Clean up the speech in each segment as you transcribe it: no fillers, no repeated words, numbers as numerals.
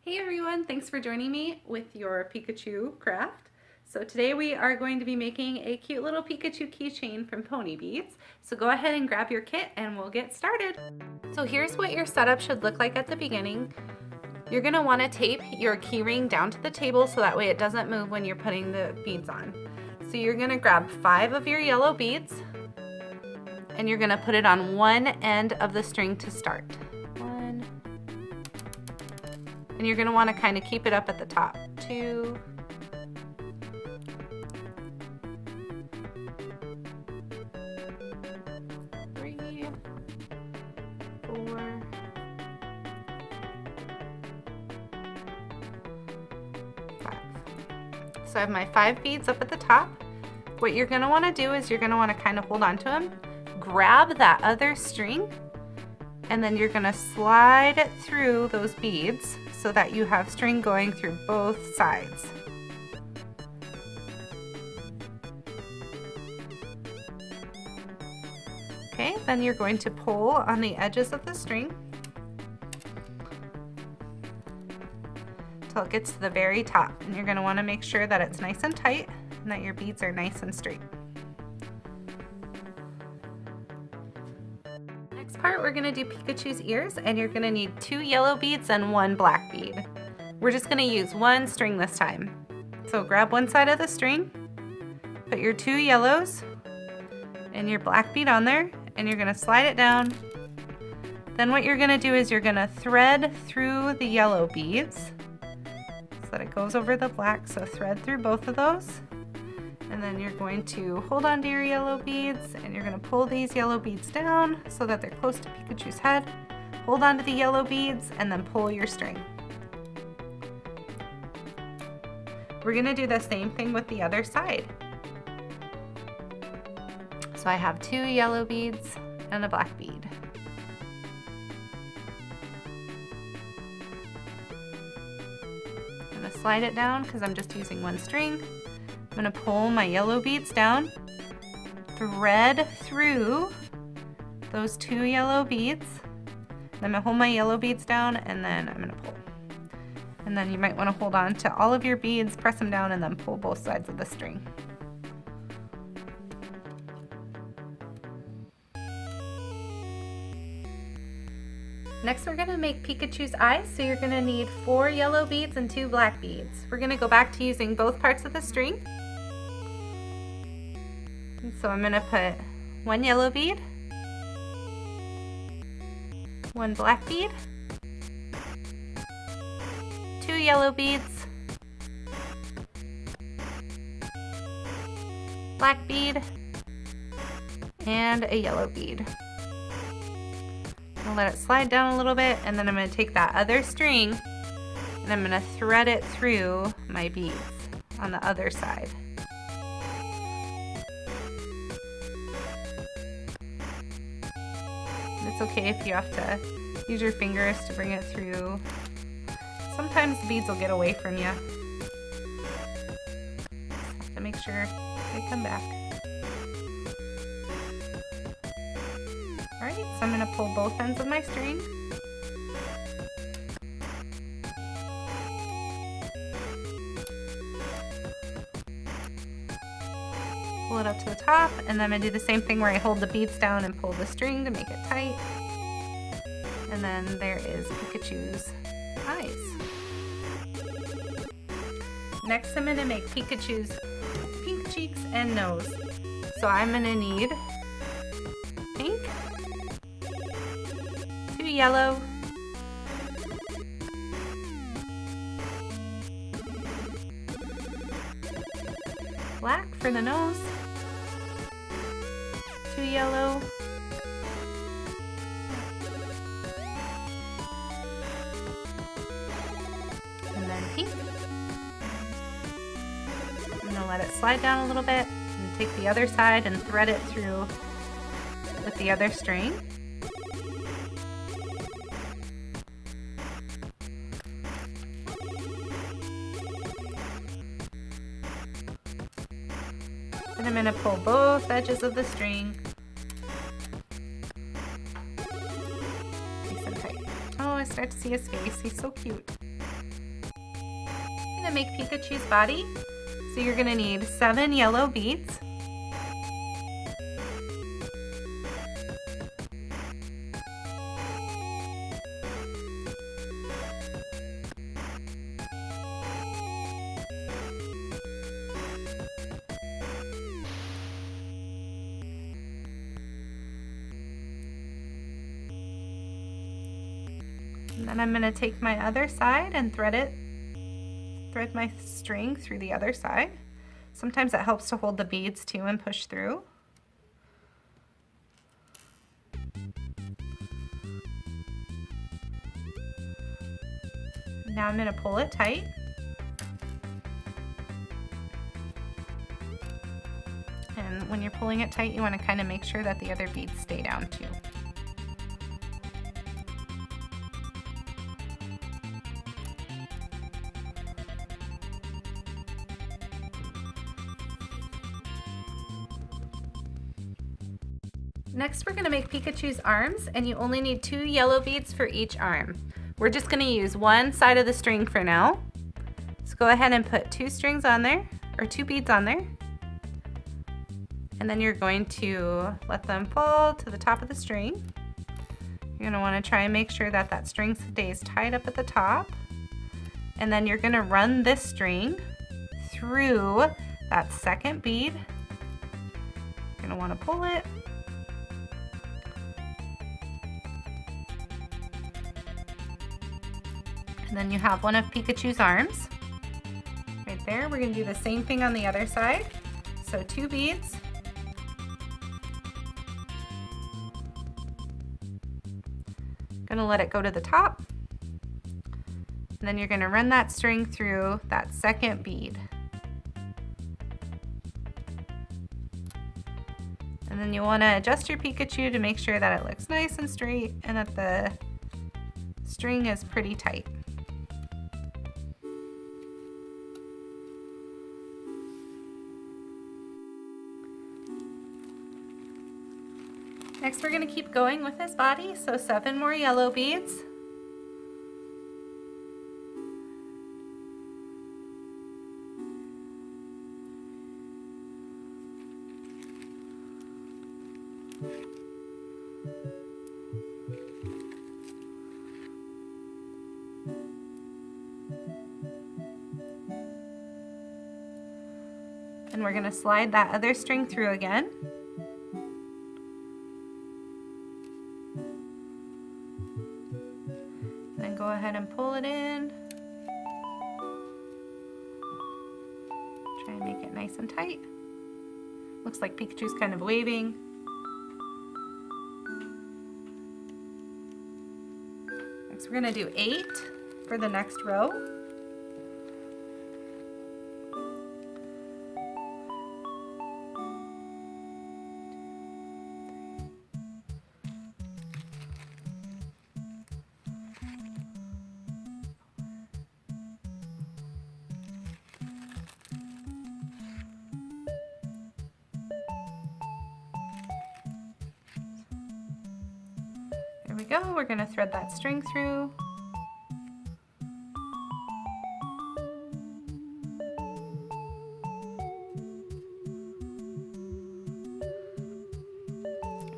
Hey everyone, thanks for joining me with your Pikachu craft. So today we are going to be making a cute little Pikachu keychain from pony beads. So go ahead and grab your kit and we'll get started. So here's what your setup should look like at the beginning. You're going to want to tape your keyring down to the table so that way it doesn't move when you're putting the beads on. So you're going to grab 5 of your yellow beads and you're going to put it on one end of the string to start. And you're going to want to kind of keep it up at the top. 2, 3, 4, 5. So I have my 5 beads up at the top. What you're going to want to do is you're going to want to kind of hold on to them, grab that other string, and then you're going to slide it through those beads so that you have string going through both sides. Okay, then you're going to pull on the edges of the string till it gets to the very top, and you're going to want to make sure that it's nice and tight and that your beads are nice and straight. Part we're going to do Pikachu's ears, and you're going to need 2 yellow beads and 1 black bead. We're just going to use 1 string this time. So grab one side of the string, put your 2 yellows and your black bead on there, and you're going to slide it down. Then what you're going to do is you're going to thread through the yellow beads so that it goes over the black, so thread through both of those. And then you're going to hold on to your yellow beads and you're going to pull these yellow beads down so that they're close to Pikachu's head. Hold on to the yellow beads and then pull your string. We're going to do the same thing with the other side. So I have 2 yellow beads and a black bead. I'm going to slide it down because I'm just using 1 string. I'm going to pull my yellow beads down, thread through those 2 yellow beads. Then I'm going to hold my yellow beads down and then I'm going to pull. And then you might want to hold on to all of your beads, press them down, and then pull both sides of the string. Next we're going to make Pikachu's eyes, so you're going to need 4 yellow beads and 2 black beads. We're going to go back to using both parts of the string. So I'm going to put 1 yellow bead, 1 black bead, 2 yellow beads, black bead, and a yellow bead. I'll let it slide down a little bit, and then I'm going to take that other string and I'm going to thread it through my beads on the other side. It's okay if you have to use your fingers to bring it through. Sometimes the beads will get away from you. Just have to make sure they come back. Alright, so I'm going to pull both ends of my string. Pull it up to the top, and then I'm going to do the same thing where I hold the beads down and pull the string to make it tight. And then there is Pikachu's eyes. Next I'm going to make Pikachu's pink cheeks and nose. So I'm going to need pink, 2 yellow, black for the nose, 2 yellow, and then pink. I'm going to let it slide down a little bit and take the other side and thread it through with the other string. And I'm going to pull both edges of the string nice and tight. Oh, I start to see his face. He's so cute. I'm gonna make Pikachu's body. So you're gonna need 7 yellow beads. And then I'm gonna take my other side and thread my string through the other side. Sometimes it helps to hold the beads too and push through. Now I'm gonna pull it tight. And when you're pulling it tight, you wanna kind of make sure that the other beads stay down too. Next, we're gonna make Pikachu's arms, and you only need 2 yellow beads for each arm. We're just gonna use one side of the string for now. So go ahead and put 2 strings on there, or 2 beads on there. And then you're going to let them fall to the top of the string. You're gonna wanna try and make sure that that string stays tied up at the top. And then you're gonna run this string through that second bead. You're gonna wanna pull it. And then you have one of Pikachu's arms right there. We're gonna do the same thing on the other side. So 2 beads. Gonna let it go to the top. And then you're gonna run that string through that second bead. And then you wanna adjust your Pikachu to make sure that it looks nice and straight and that the string is pretty tight. Next, we're gonna keep going with his body, so 7 more yellow beads. And we're gonna slide that other string through again. Then go ahead and pull it in. Try and make it nice and tight. Looks like Pikachu's kind of waving. Next we're gonna do 8 for the next row. There we go, we're gonna thread that string through.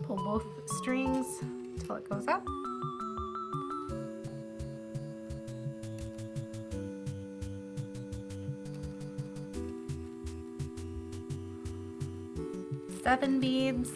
Pull both strings until it goes up. Seven beads.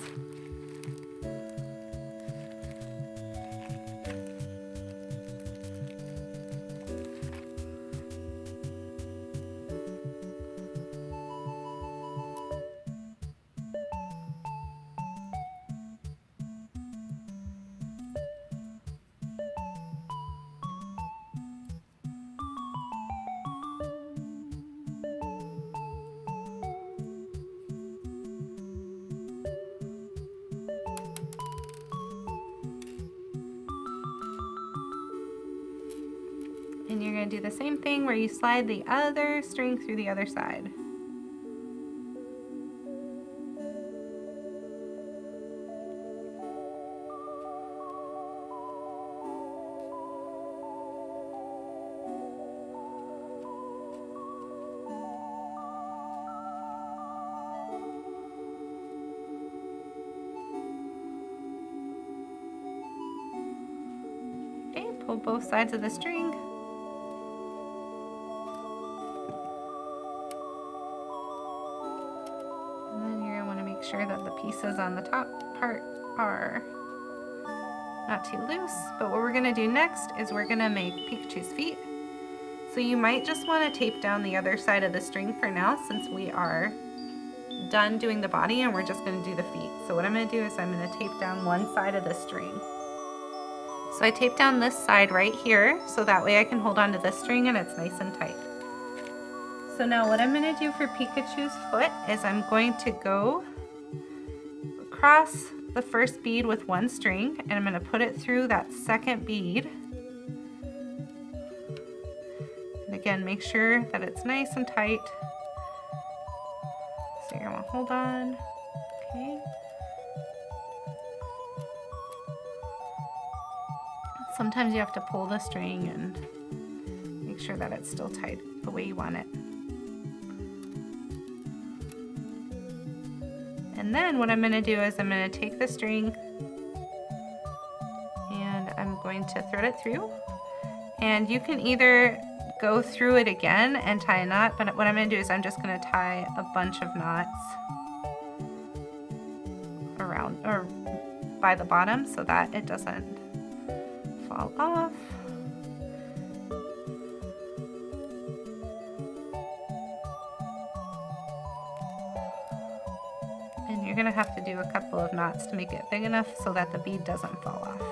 And you're going to do the same thing where you slide the other string through the other side. Pull both sides of the string. And then you're gonna wanna make sure that the pieces on the top part are not too loose. But what we're gonna do next is we're gonna make Pikachu's feet. So you might just wanna tape down the other side of the string for now, since we are done doing the body and we're just gonna do the feet. So what I'm gonna do is I'm gonna tape down one side of the string. So I tape down this side right here, so that way I can hold onto the string and it's nice and tight. So now what I'm gonna do for Pikachu's foot is I'm going to go across the first bead with one string, and I'm gonna put it through that second bead. And again, make sure that it's nice and tight. So you're gonna hold on, okay. Sometimes you have to pull the string and make sure that it's still tight the way you want it. And then what I'm gonna do is I'm gonna take the string and I'm going to thread it through. And you can either go through it again and tie a knot, but what I'm gonna do is I'm just gonna tie a bunch of knots around or by the bottom so that it doesn't fall off. And you're gonna have to do a couple of knots to make it big enough so that the bead doesn't fall off.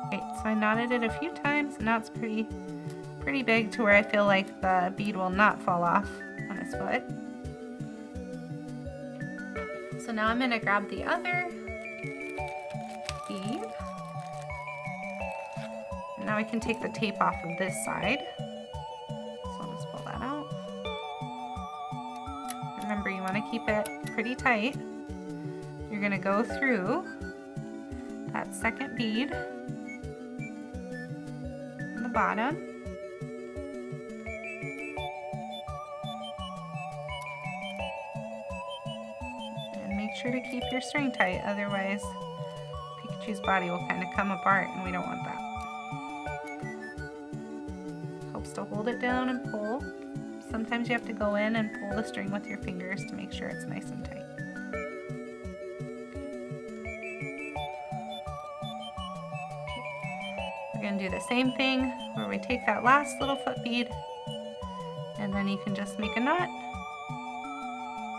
Okay, so I knotted it a few times, and now it's pretty big to where I feel like the bead will not fall off on his foot. So now I'm gonna grab the other bead. And now I can take the tape off of this side. So I'll just pull that out. Remember, you wanna keep it pretty tight. You're gonna go through that second bead on the bottom. Make sure to keep your string tight, otherwise Pikachu's body will kind of come apart and we don't want that. Helps to hold it down and pull. Sometimes you have to go in and pull the string with your fingers to make sure it's nice and tight. We're going to do the same thing where we take that last little foot bead and then you can just make a knot.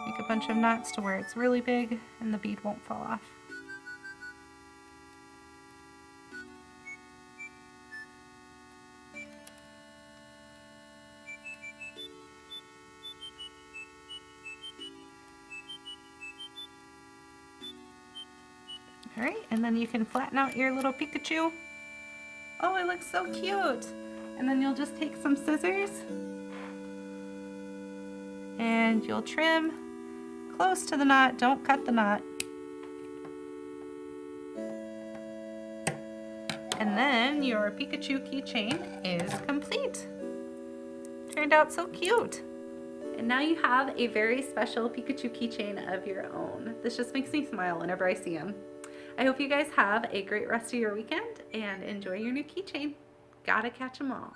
Make a bunch of knots to where it's really big and the bead won't fall off. All right, and then you can flatten out your little Pikachu. Oh, it looks so cute. And then you'll just take some scissors and you'll trim close to the knot. Don't cut the knot. And then your Pikachu keychain is complete. Turned out so cute. And now you have a very special Pikachu keychain of your own. This just makes me smile whenever I see them. I hope you guys have a great rest of your weekend and enjoy your new keychain. Gotta catch 'em all.